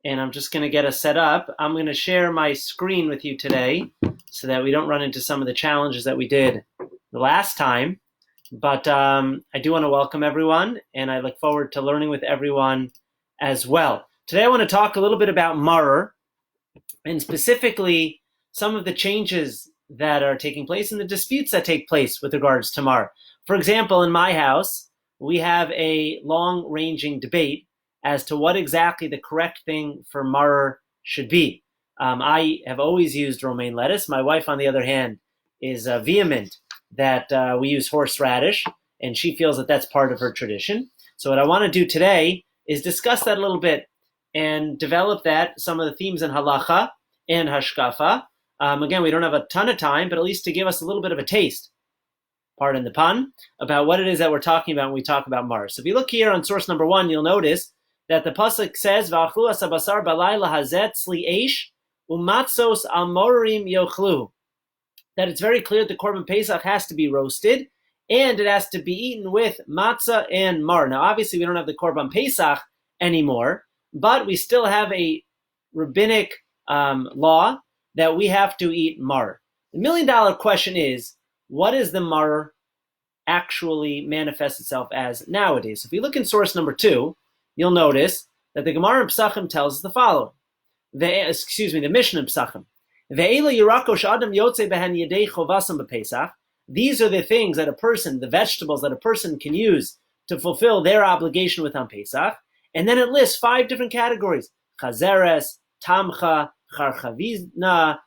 and I'm just going to get us set up. I'm going to share my screen with you today so that we don't run into some of the challenges that we did the last time. But I do want to welcome everyone, and I look forward to learning with everyone as well. Today I want to talk a little bit about maror, and specifically some of the changes that are taking place and the disputes that take place with regards to maror. For example, in my house, we have a long-ranging debate as to what exactly the correct thing for maror should be. I have always used romaine lettuce. My wife, on the other hand, is vehement that we use horseradish, and she feels that that's part of her tradition. So what I want to do today is discuss that a little bit and develop some of the themes in halacha and hashkafa. Again, we don't have a ton of time, but at least to give us a little bit of a taste, pardon the pun, about what it is that we're talking about when we talk about maror. So if you look here on source number 1, you'll notice that the pasuk says, "V'achlu asabasar balayla hazet tzli eish umatzos amorim yochlu," that it's very clear that the Korban Pesach has to be roasted, and it has to be eaten with matzah and maror. Now, obviously, we don't have the Korban Pesach anymore, but we still have a rabbinic law that we have to eat maror. The million-dollar question is, what does the maror actually manifest itself as nowadays? So if you look in source number 2, you'll notice that the Gemara in Pesachim tells us the following. The Mishnah in Pesachim. These are the things that a person, the vegetables that a person can use to fulfill their obligation with on Pesach. And then it lists 5 different categories: chazeres, tamcha, charchavizna,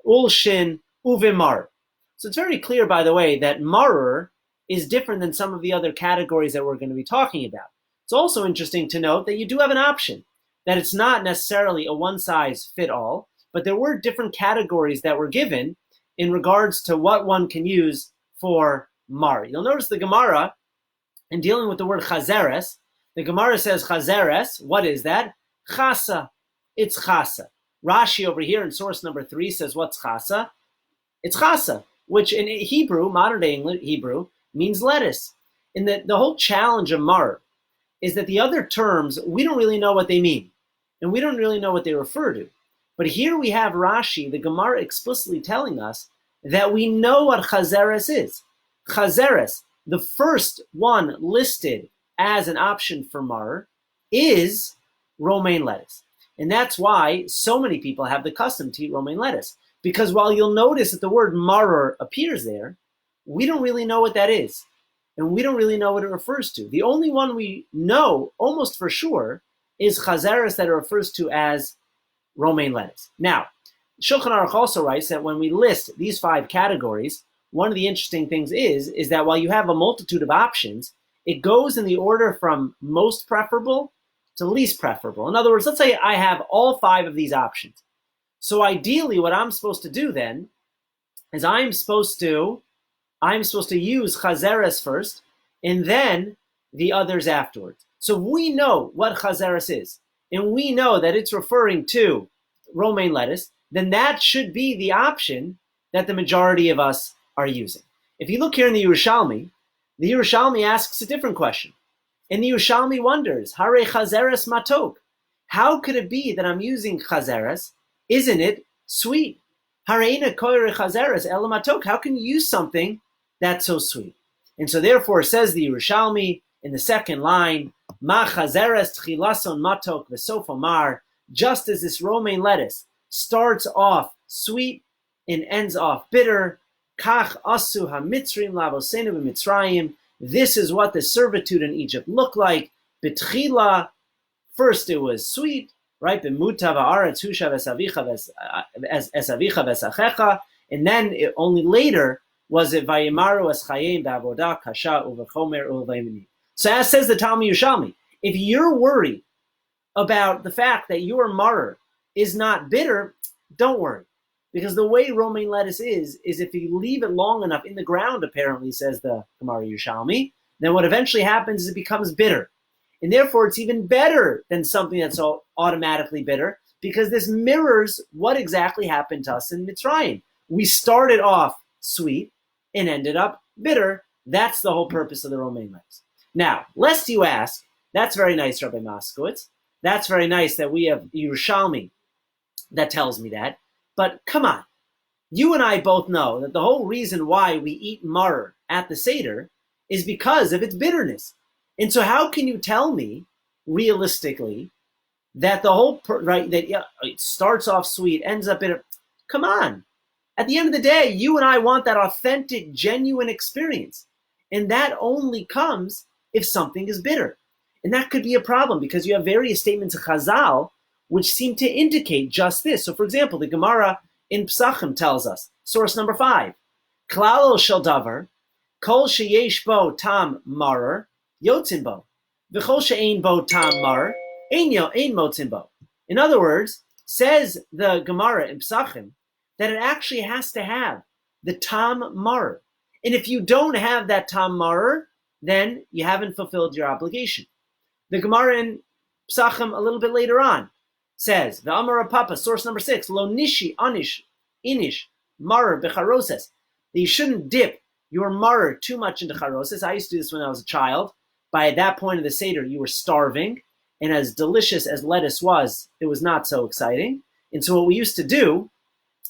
ulshin, uvimar. So it's very clear, by the way, that maror is different than some of the other categories that we're going to be talking about. It's also interesting to note that you do have an option, that it's not necessarily a one-size-fit-all, but there were different categories that were given in regards to what one can use for maror. You'll notice the Gemara, in dealing with the word chazeres, the Gemara says chazeres. What is that? Chasa. It's chasa. Rashi over here in source number 3 says, what's chasa? It's chasa, which in Hebrew, modern-day English Hebrew, means lettuce. And the whole challenge of maror is that the other terms, we don't really know what they mean, and we don't really know what they refer to. But here we have Rashi, the Gemara, explicitly telling us that we know what chazeres is. Chazeres, the first one listed as an option for maror, is romaine lettuce. And that's why so many people have the custom to eat romaine lettuce. Because while you'll notice that the word maror appears there, we don't really know what that is. And we don't really know what it refers to. The only one we know, almost for sure, is chazeres, that it refers to as romaine lettuce. Now, Shulchan Aruch also writes that when we list these 5 categories, one of the interesting things is that while you have a multitude of options, it goes in the order from most preferable to least preferable. In other words, let's say I have all 5 of these options. So ideally, what I'm supposed to do then is I'm supposed to use chazeres first, and then the others afterwards. So we know what chazeres is, and we know that it's referring to romaine lettuce, then that should be the option that the majority of us are using. If you look here in the Yerushalmi asks a different question. And the Yerushalmi wonders, Hare chazeres matok. How could it be that I'm using chazeres? Isn't it sweet? Hareina koire chazeres ela matok. How can you use something that's so sweet? And so therefore, says the Yerushalmi in the second line, Ma chazeres tchilason matok v'sof mar, just as this romaine lettuce starts off sweet and ends off bitter, kach asu hamitzrim lavosenu b'mitzrayim. This is what the servitude in Egypt looked like. Betchila, first it was sweet, right? B'muta va'aretz hushav esavicha v'esachecha, and then only later was it vayimaru es chayim ba'avodah kasha uvechomer uvayimini. So as says the Talmud Yerushalmi, if you're worried about the fact that your maror is not bitter, don't worry. Because the way romaine lettuce is if you leave it long enough in the ground, apparently, says the Gemara Yerushalmi, then what eventually happens is it becomes bitter. And therefore, it's even better than something that's automatically bitter, because this mirrors what exactly happened to us in Mitzrayim. We started off sweet and ended up bitter. That's the whole purpose of the romaine lettuce. Now, lest you ask, that's very nice, Rabbi Moskowitz, That's very nice that we have Yerushalmi that tells me that. But come on, you and I both know that the whole reason why we eat maror at the Seder is because of its bitterness. And so how can you tell me, realistically, that the whole, it starts off sweet, ends up bitter? Come on. At the end of the day, you and I want that authentic, genuine experience. And that only comes if something is bitter. And that could be a problem because you have various statements of Chazal which seem to indicate just this. So for example, the Gemara in Psachim tells us, source number 5, Klal shel davar, kol sheyesh bo tam marer, yotzin bo, v'chol she'ein bo tam marer, ein motzin bo. In other words, says the Gemara in Psachim, that it actually has to have the tam marer. And if you don't have that tam marer, then you haven't fulfilled your obligation. The Gemara in Psachim a little bit later on says, the Amar Papa, source number 6, lo nishi inish marer becharoses, that you shouldn't dip your marer too much into charoses. I used to do this when I was a child. By that point of the Seder, you were starving, and as delicious as lettuce was, it was not so exciting. And so what we used to do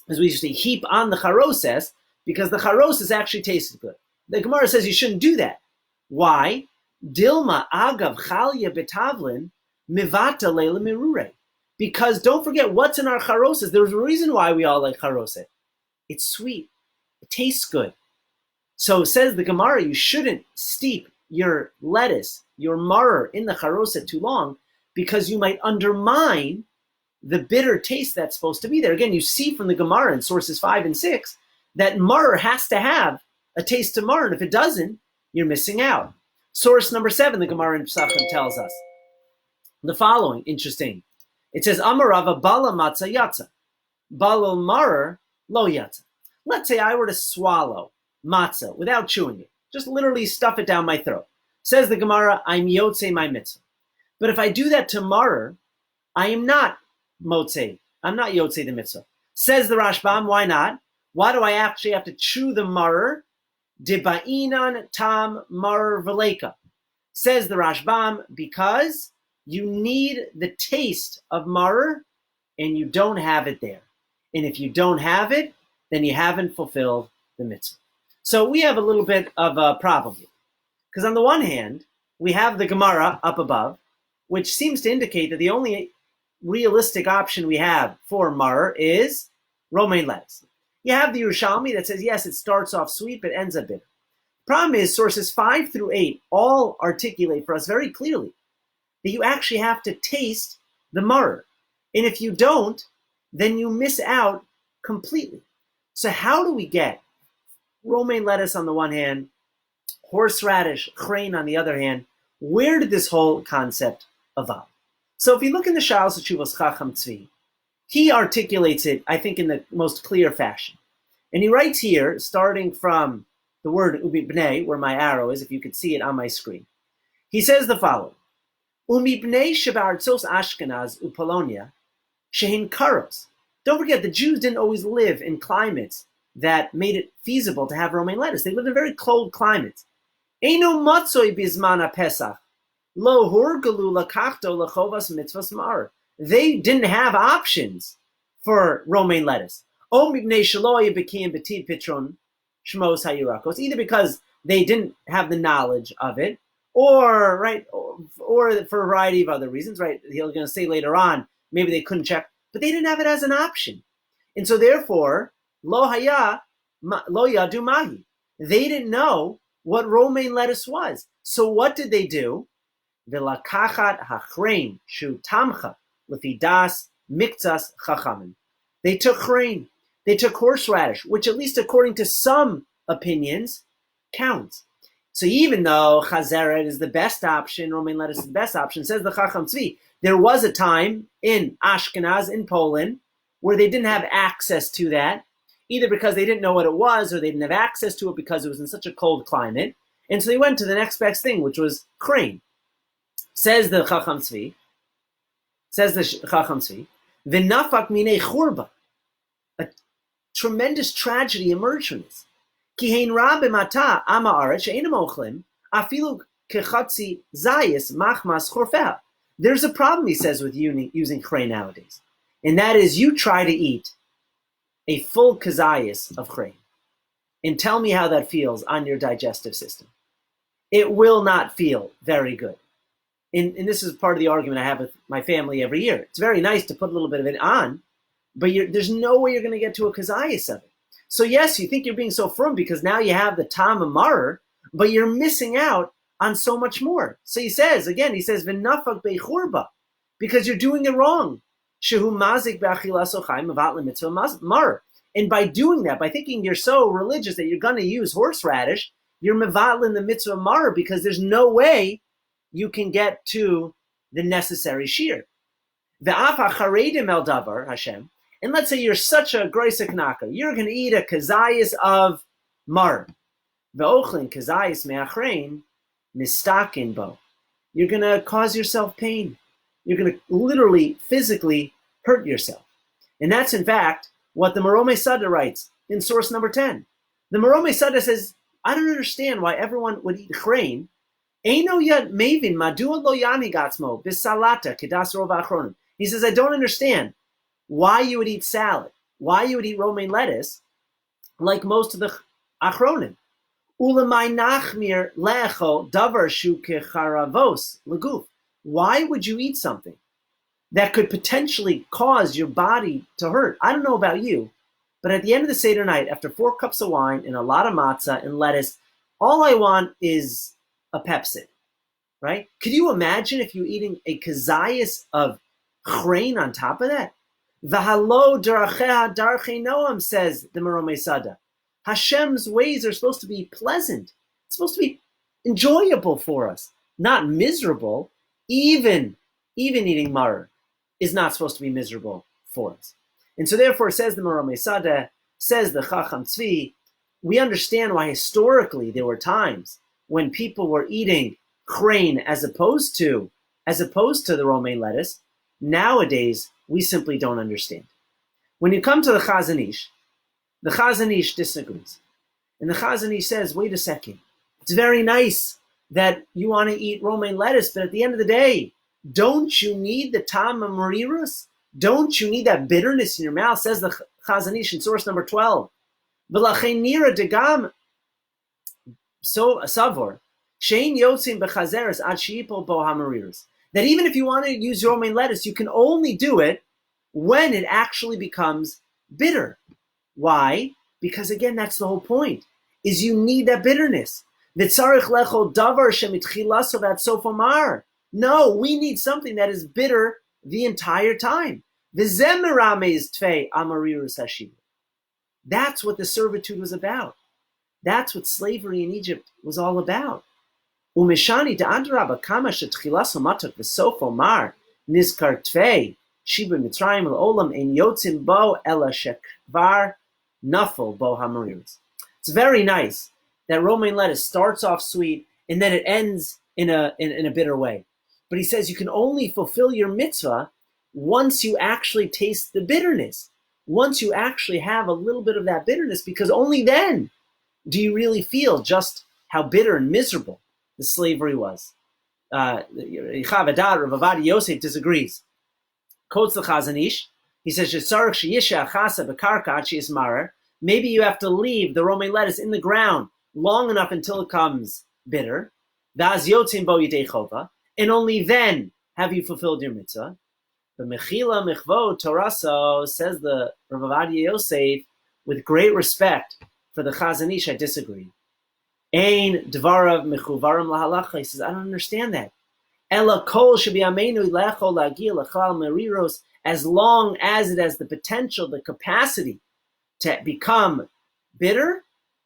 is we used to heap on the charoses, because the charoses actually tasted good. The Gemara says you shouldn't do that. Why? Dilma agav chalya betavlin mivata leila mirure. Because don't forget what's in our charoses. There's a reason why we all like charose. It's sweet. It tastes good. So says the Gemara, you shouldn't steep your lettuce, your maror in the charose too long, because you might undermine the bitter taste that's supposed to be there. Again, you see from the Gemara in sources 5 and 6 that maror has to have a taste to maror, and if it doesn't, you're missing out. Source number 7, the Gemara in Psachim tells us the following, interesting. It says, Amarava bala matzah yatza, balal maror lo yatza. Let's say I were to swallow matzah without chewing it, just literally stuff it down my throat. Says the Gemara, I'm yotzei my mitzvah. But if I do that to maror, I am not motzei. I'm not yotzei the mitzvah. Says the Rashbam, why not? Why do I actually have to chew the maror? Diba'inan tam maror veleka. Says the Rashbam, because you need the taste of maror and you don't have it there. And if you don't have it, then you haven't fulfilled the mitzvah. So we have a little bit of a problem here. Because on the one hand, we have the Gemara up above, which seems to indicate that the only realistic option we have for maror is romaine lettuce. You have the Yerushalmi that says, yes, it starts off sweet, but ends up bitter. Problem is, sources 5 through 8 all articulate for us very clearly that you actually have to taste the maror. And if you don't, then you miss out completely. So how do we get romaine lettuce on the one hand, horseradish, chrein on the other hand? Where did this whole concept evolve? So if you look in the Shalos Teshuvos Chacham Tzvi, he articulates it, I think, in the most clear fashion. And he writes here, starting from the word umibnei, where my arrow is, if you could see it on my screen. He says the following, umibnei shebartzos Ashkenaz upolonia shehin karos. Don't forget, the Jews didn't always live in climates that made it feasible to have romaine lettuce. They lived in very cold climates. Eino matzoi bizman Pesach, lo hurgalu lakachto lechovas mitzvas mar. They didn't have options for romaine lettuce. O mibnei shelo yebekim betid pitron shmos hayurakos. Either because they didn't have the knowledge of it, or or for a variety of other reasons. Right, he's going to say later on, maybe they couldn't check, but they didn't have it as an option, and so therefore lo yadu mahi. They didn't know what romaine lettuce was. So what did they do? V'lakachat hachrein shu tamcha l'fidas miktas chachamim. They took chrein. They took horseradish, which at least according to some opinions counts. So even though chazeret is the best option, romaine lettuce is the best option, says the Chacham Tzvi, there was a time in Ashkenaz, in Poland, where they didn't have access to that, either because they didn't know what it was or they didn't have access to it because it was in such a cold climate. And so they went to the next best thing, which was chrein. Says the Chacham Tzvi, v'nafak minei churba. A tremendous tragedy emerged from this. Ki hein ra b'mata ama aretz she'enim ochlim afilu kechatzi zayis machmas chorfeh. There's a problem, he says, with using Chrein nowadays. And that is you try to eat a full kazayas of Chrein and tell me how that feels on your digestive system. It will not feel very good. And this is part of the argument I have with my family every year. It's very nice to put a little bit of it on, but there's no way you're going to get to a kazayas of it. So yes, you think you're being so frum because now you have the tam amarer, but you're missing out on so much more. So he says, v'nafak beichurba, because you're doing it wrong. Shehu mazik b'achilas ochayim avat lemitzvah mar. And by doing that, by thinking you're so religious that you're going to use horseradish, you're mevatlin the mitzvah mar because there's no way you can get to the necessary shear. Ve'af hacharedim el davar Hashem. And let's say you're such a groisek naka, you're going to eat a kazayas of mar. Ve'ochlin kazayas me'achrein mistakin bo. You're going to cause yourself pain. You're going to literally, physically hurt yourself. And that's, in fact, what the Morome Sada writes in source number 10. The Morome Sada says, I don't understand why everyone would eat chrein. Eino yad mevin madua lo yani gatzmo bisalata kedas rov achronim. He says, I don't understand why you would eat salad, why you would eat romaine lettuce, like most of the achronim. Ulamai nachmir lecho davar shu kecharavos leguf. Why would you eat something that could potentially cause your body to hurt? I don't know about you, but at the end of the Seder night, after 4 cups of wine and a lot of matzah and lettuce, all I want is a Pepsi, right? Could you imagine if you're eating a kazayas of chrein on top of that? V'halo daracheha darchei noam, says the Morome Sada. Hashem's ways are supposed to be pleasant. It's supposed to be enjoyable for us, not miserable. Even eating maror is not supposed to be miserable for us. And so therefore, says the Morome Sada, says the Chacham Tzvi, we understand why historically there were times when people were eating chrein as opposed to the romaine lettuce. Nowadays, we simply don't understand. When you come to the Chazon Ish disagrees. And the Chazon Ish says, wait a second, it's very nice that you want to eat romaine lettuce, but at the end of the day, don't you need the tam marirus? Don't you need that bitterness in your mouth? Says the Chazon Ish in source number 12. V'lachein nira degam so savor shein yotzim bechazeres ad sheipol bo hamarirus. That even if you want to use romaine lettuce, you can only do it when it actually becomes bitter. Why? Because again, that's the whole point, is you need that bitterness. V'tzarich lechol davar shemitchilaso vat sofomar. No, we need something that is bitter the entire time. V'zeh merames tvei amarirus hashiva. That's what the servitude was about. That's what slavery in Egypt was all about. Umeshani da'adraba kama shetchilaso matok v'sofomar nizkar tvei shiba mitzrayim l'olam ein yotzim bo ela shekvar nafel bo hamarirus. It's very nice that romaine lettuce starts off sweet and then it ends in a bitter way. But he says you can only fulfill your mitzvah once you actually taste the bitterness, once you actually have a little bit of that bitterness, because only then do you really feel just how bitter and miserable the slavery was. Rav Ovadia Yosef disagrees. Quotes the Chazon Ish. He says, maybe you have to leave the romaine lettuce in the ground long enough until it comes bitter. And only then have you fulfilled your mitzvah. The Mechila Mechvod Toraso, says the Rav Ovadia Yosef, with great respect for the Chazon Ish, I disagree. Ein dvarav mechuvarim lahalacha. He says, I don't understand that. Ela kol shebiyameinu lecho lagia lechal meriros, as long as it has the potential, the capacity to become bitter,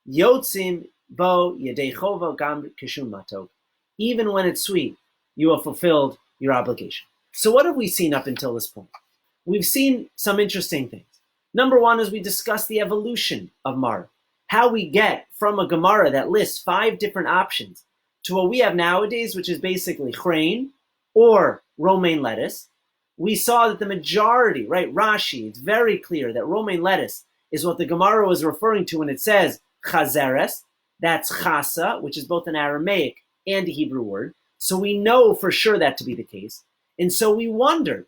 yotzim bo yedei chova gam kishum matov. Even when it's sweet, you have fulfilled your obligation. So what have we seen up until this point? We've seen some interesting things. Number one is we discussed the evolution of Mar, how we get from a Gemara that lists 5 different options to what we have nowadays, which is basically chrein or romaine lettuce. We saw that the majority, right, Rashi, it's very clear that romaine lettuce is what the Gemara was referring to when it says chazeres. That's chasa, which is both an Aramaic and a Hebrew word. So we know for sure that to be the case. And so we wondered,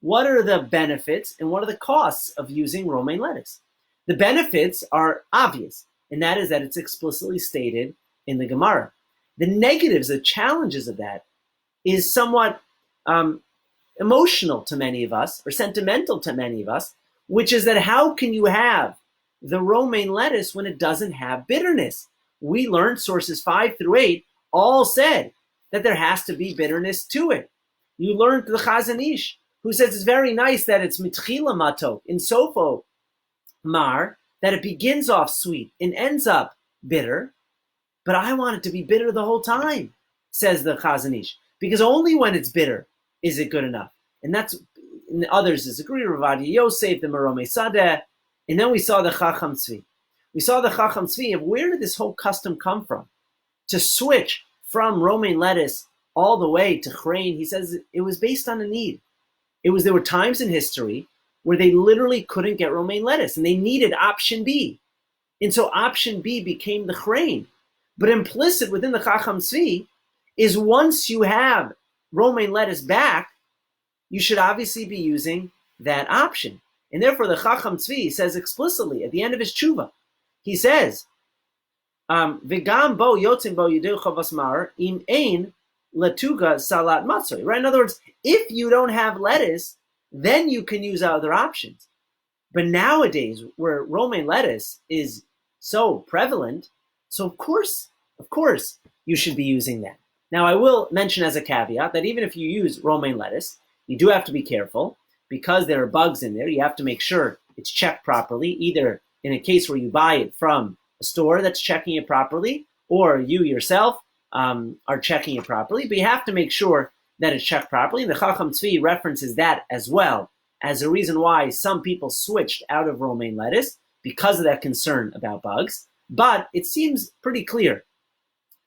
what are the benefits and what are the costs of using romaine lettuce? The benefits are obvious, and that is that it's explicitly stated in the Gemara. The negatives, the challenges of that is somewhat emotional to many of us, or sentimental to many of us, which is that how can you have the romaine lettuce when it doesn't have bitterness? We learned sources 5 through 8 all said that there has to be bitterness to it. You learned the Chazon Ish, who says it's very nice that it's mitchila matok, in sofo mar, that it begins off sweet and ends up bitter, but I want it to be bitter the whole time, says the Chazon Ish, because only when it's bitter is it good enough. And that's, and others disagree, Rav Ovadia Yosef, the Meromei Sadeh, and then we saw the Chacham Tzvi. We saw the Chacham Tzvi of where did this whole custom come from? To switch from romaine lettuce all the way to Chrein, he says it was based on a need. There were times in history where they literally couldn't get romaine lettuce and they needed option B. And so option B became the Chrein. But implicit within the Chacham Tzvi is once you have romaine lettuce back, you should obviously be using that option. And therefore the Chacham Tzvi says explicitly at the end of his tshuva, he says, V'gam bo yotzim bo yidu chavas mar im ein latuga salat matzoi. Right? In other words, if you don't have lettuce, then you can use other options. But nowadays, where romaine lettuce is so prevalent, so of course, you should be using that. Now, I will mention as a caveat that even if you use romaine lettuce, you do have to be careful because there are bugs in there. You have to make sure it's checked properly, either in a case where you buy it from a store that's checking it properly, or you yourself are checking it properly. But you have to make sure that it's checked properly. And the Chacham Tzvi references that as well as a reason why some people switched out of romaine lettuce because of that concern about bugs. But it seems pretty clear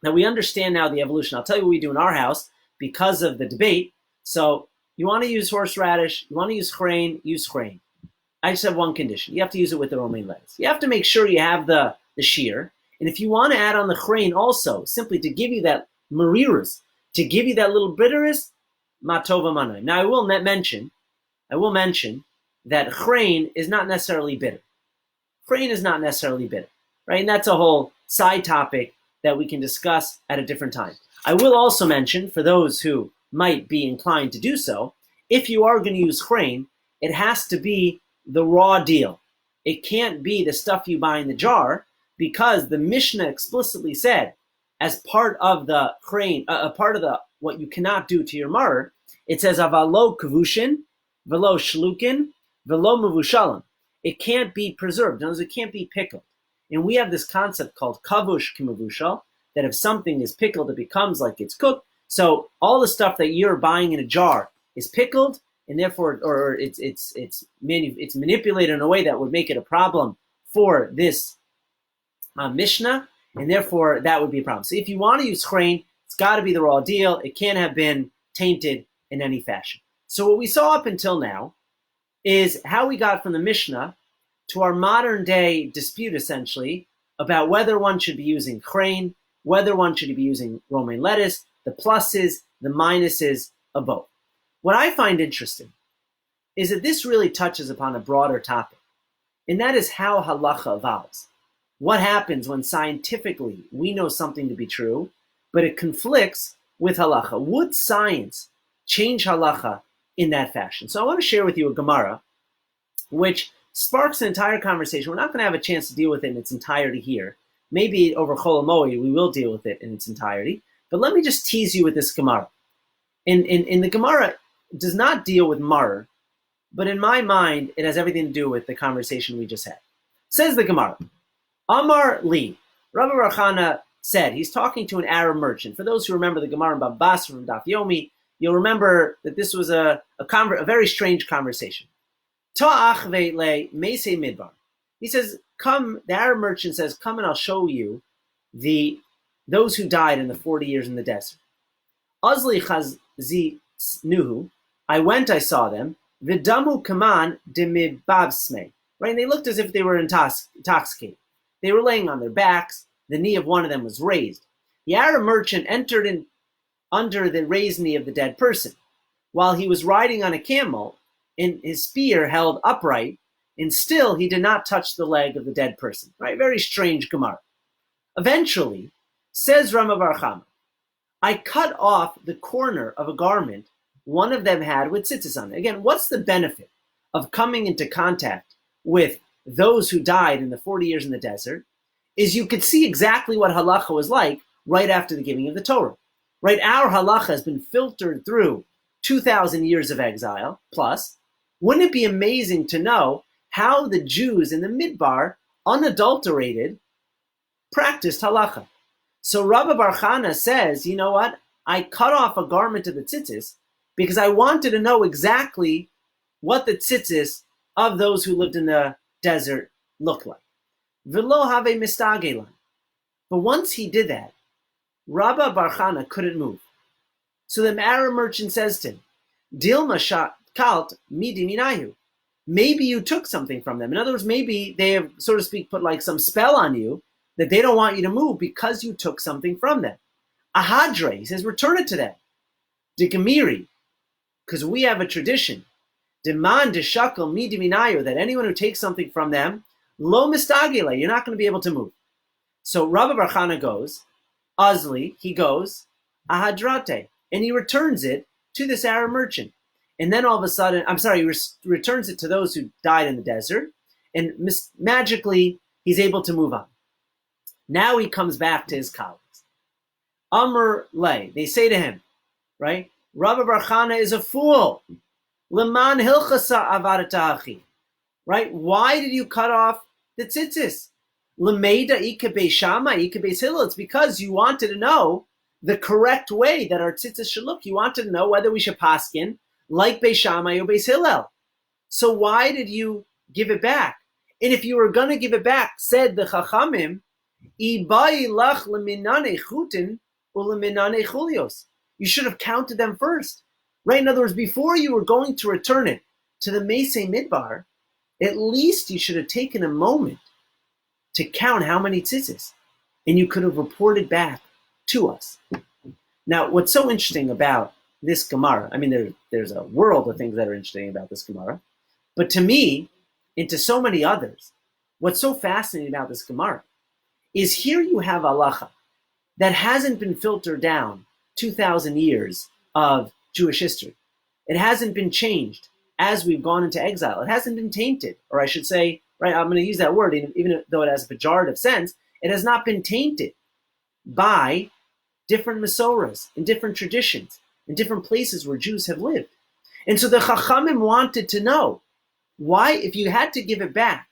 that we understand now the evolution. I'll tell you what we do in our house because of the debate. So you want to use horseradish, you want to use Chrein, use Chrein. I just have one condition. You have to use it with the romaine lettuce. You have to make sure you have the shear. And if you want to add on the Chrein also, simply to give you that marirus, to give you that little bitterness, matova manai. Now I will mention that Chrein is not necessarily bitter. Chrein is not necessarily bitter, right? And that's a whole side topic that we can discuss at a different time. I will also mention, for those who might be inclined to do so, if you are going to use Chrein, it has to be the raw deal. It can't be the stuff you buy in the jar, because the Mishnah explicitly said, as part of the Chrein, part of the what you cannot do to your maror, it says avalo kavushin, velo shlukin, velo mavushalim. It can't be preserved. In other words, it can't be pickled. And we have this concept called kavush kimavushal, that if something is pickled, it becomes like it's cooked. So all the stuff that you're buying in a jar is pickled, and therefore, or it's manipulated in a way that would make it a problem for this Mishnah, and therefore that would be a problem. So if you want to use Chrein, it's got to be the raw deal. It can't have been tainted in any fashion. So what we saw up until now is how we got from the Mishnah to our modern day dispute, essentially, about whether one should be using Chrein, whether one should be using romaine lettuce, the pluses, the minuses of both. What I find interesting is that this really touches upon a broader topic, and that is how halacha evolves. What happens when scientifically we know something to be true, but it conflicts with halacha? Would science change halacha in that fashion? So I want to share with you a Gemara, which sparks an entire conversation. We're not going to have a chance to deal with it in its entirety here. Maybe over Chol Hamoed we will deal with it in its entirety. But let me just tease you with this Gemara. In the Gemara does not deal with maror, but in my mind, it has everything to do with the conversation we just had. Says the Gemara, Amar Li, Rabbi Rachana said, he's talking to an Arab merchant. For those who remember the Gemara in Bab Basra from Daf Yomi, you'll remember that this was a very strange conversation. Ta'ach ve'le meisei midbar. He says, come, the Arab merchant says, come and I'll show you those who died in the 40 years in the desert. Azli chazi nuhu, I went, I saw them, v'damu kaman demibabsme. Right, and they looked as if they were intoxicated. They were laying on their backs. The knee of one of them was raised. The Arab merchant entered in under the raised knee of the dead person. while he was riding on a camel and his spear held upright, and still he did not touch the leg of the dead person. Right? Very strange Gemara. Eventually, says Rama Bar Chama, I cut off the corner of a garment one of them had with tzitzis on it. Again, what's the benefit of coming into contact with those who died in the 40 years in the desert? Is you could see exactly what halacha was like right after the giving of the Torah. Right? Our halacha has been filtered through 2,000 years of exile, plus. Wouldn't it be amazing to know how the Jews in the Midbar, unadulterated, practiced halacha? So Rabbi Bar Chana says, you know what? I cut off a garment of the tzitzis because I wanted to know exactly what the tzitzis of those who lived in the desert looked like. V'lo have mistagelan. But once he did that, Rabbi Bar Chana couldn't move. So the Arab merchant says to him, Dilma kalt midi minayu. Maybe you took something from them. In other words, maybe they have, so to speak, put like some spell on you that they don't want you to move because you took something from them. Ahadre, he says, return it to them. Digamiri, because we have a tradition. Demand deshakal midi minayu, that anyone who takes something from them, lo mistagile, you're not going to be able to move. So Rabbi Bar Chana goes, Azli, he goes, ahadrate, and he returns it to this Arab merchant. And then all of a sudden, he returns it to those who died in the desert, and magically he's able to move on. Now he comes back to his colleagues. Amr lay, they say to him, right? Rabbi Bar Chana is a fool. Leman hilchasa avarata achi. Right? Why did you cut off the tzitzis? Lemeida ike beishama ike beis hillel. It's because you wanted to know the correct way that our tzitzis should look. You wanted to know whether we should paskin like Beis Shammai or Beis Hillel. So why did you give it back? And if you were going to give it back, said the Chachamim, Ibai lach leminane chutin uleminane chulios. You should have counted them first. Right? In other words, before you were going to return it to the Mesei Midbar, at least you should have taken a moment to count how many tzitzis, and you could have reported back to us. Now, what's so interesting about this Gemara, I mean, there's a world of things that are interesting about this Gemara, but to me, and to so many others, what's so fascinating about this Gemara is here you have halacha that hasn't been filtered down 2,000 years of Jewish history. It hasn't been changed as we've gone into exile. It hasn't been tainted, or I should say, right, I'm going to use that word, even though it has a pejorative sense, it has not been tainted by different Masoras and different traditions in different places where Jews have lived. And so the Chachamim wanted to know, why, if you had to give it back,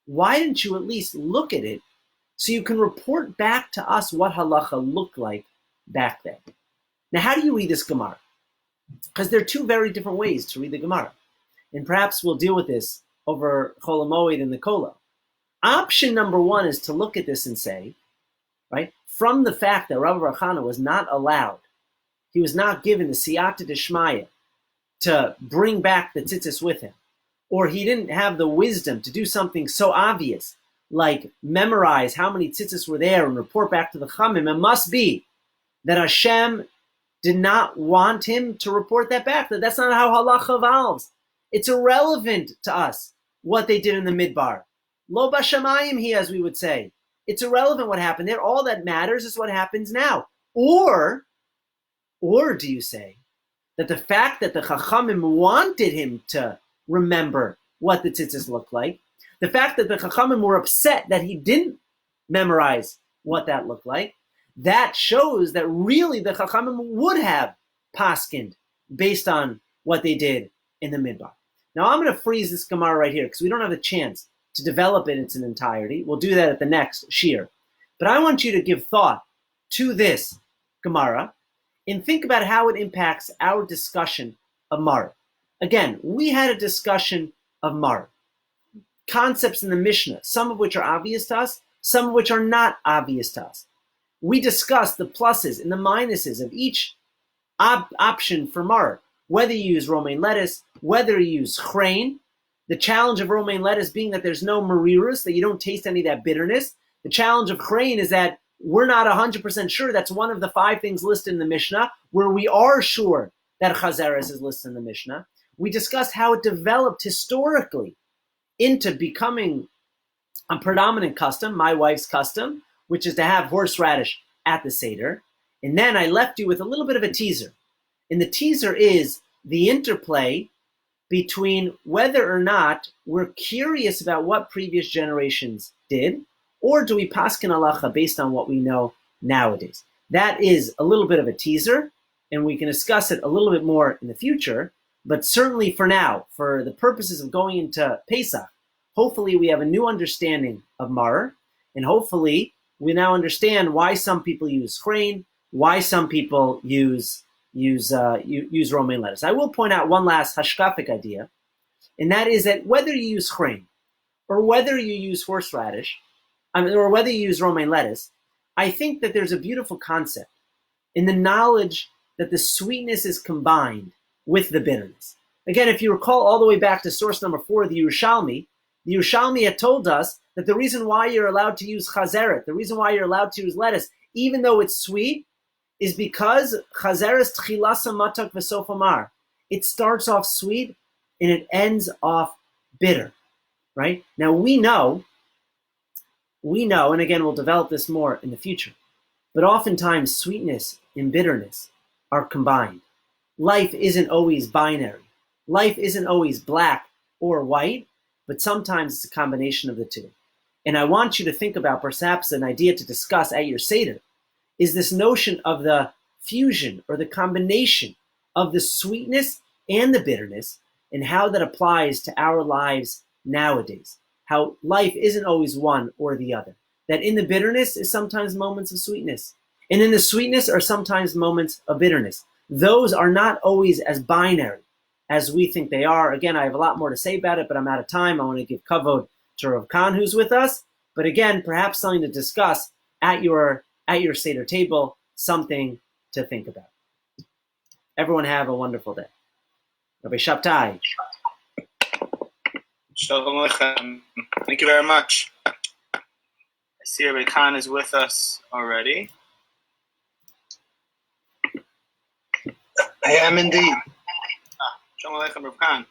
why didn't you at least look at it so you can report back to us what halacha looked like back then? Now, how do you read this Gemara? Because there are two very different ways to read the Gemara. And perhaps we'll deal with this over Chol HaMoed and the Kollel. Option number one is to look at this and say, right, from the fact that Rabbi Bar Chana was not allowed, he was not given the siyata d'shmaya to bring back the tzitzis with him, or he didn't have the wisdom to do something so obvious like memorize how many tzitzis were there and report back to the Chamim, it must be that Hashem did not want him to report that back. That's not how halacha evolves. It's irrelevant to us what they did in the Midbar. Lo bashamayim he, as we would say. It's irrelevant what happened there. All that matters is what happens now. Or do you say that the fact that the Chachamim wanted him to remember what the tzitzis looked like, the fact that the Chachamim were upset that he didn't memorize what that looked like, that shows that really the Chachamim would have paskind based on what they did in the Midbar. Now I'm going to freeze this Gemara right here because we don't have a chance to develop it in its entirety. We'll do that at the next shir. But I want you to give thought to this Gemara and think about how it impacts our discussion of Mar. Again, we had a discussion of Mar. Concepts in the Mishnah, some of which are obvious to us, some of which are not obvious to us. We discussed the pluses and the minuses of each option for Mar, whether you use romaine lettuce, whether you use Chrein. The challenge of romaine lettuce being that there's no marirus, that you don't taste any of that bitterness. The challenge of Chrein is that we're not 100% sure. That's one of the 5 things listed in the Mishnah where we are sure that Chazeres is listed in the Mishnah. We discussed how it developed historically into becoming a predominant custom, my wife's custom, which is to have horseradish at the Seder. And then I left you with a little bit of a teaser. And the teaser is the interplay between whether or not we're curious about what previous generations did, or do we paskin halacha based on what we know nowadays. That is a little bit of a teaser, and we can discuss it a little bit more in the future, but certainly for now, for the purposes of going into Pesach, hopefully we have a new understanding of Maror, and hopefully we now understand why some people use Chrein, why some people use romaine lettuce. I will point out one last hashkafic idea, and that is that whether you use Chrein or whether you use horseradish, or whether you use romaine lettuce, I think that there's a beautiful concept in the knowledge that the sweetness is combined with the bitterness. Again, if you recall all the way back to source number 4, the Yerushalmi had told us that the reason why you're allowed to use chazeret, the reason why you're allowed to use lettuce, even though it's sweet, is because chazeret tchilasa matak v'sof amar. It starts off sweet and it ends off bitter, right? Now we know, and again we'll develop this more in the future, but oftentimes sweetness and bitterness are combined. Life isn't always binary. Life isn't always black or white, but sometimes it's a combination of the two. And I want you to think about perhaps an idea to discuss at your Seder is this notion of the fusion or the combination of the sweetness and the bitterness and how that applies to our lives nowadays. How life isn't always one or the other. That in the bitterness is sometimes moments of sweetness. And in the sweetness are sometimes moments of bitterness. Those are not always as binary as we think they are. Again, I have a lot more to say about it, but I'm out of time. I want to give kavod to Rav Khan, who's with us. But again, perhaps something to discuss at your Seder table, something to think about. Everyone have a wonderful day. Rabbi Shabtai. Shalom Aleichem. Thank you very much. I see Rabbi Khan is with us already. I am indeed. Shalom Aleichem, Rabbi Khan.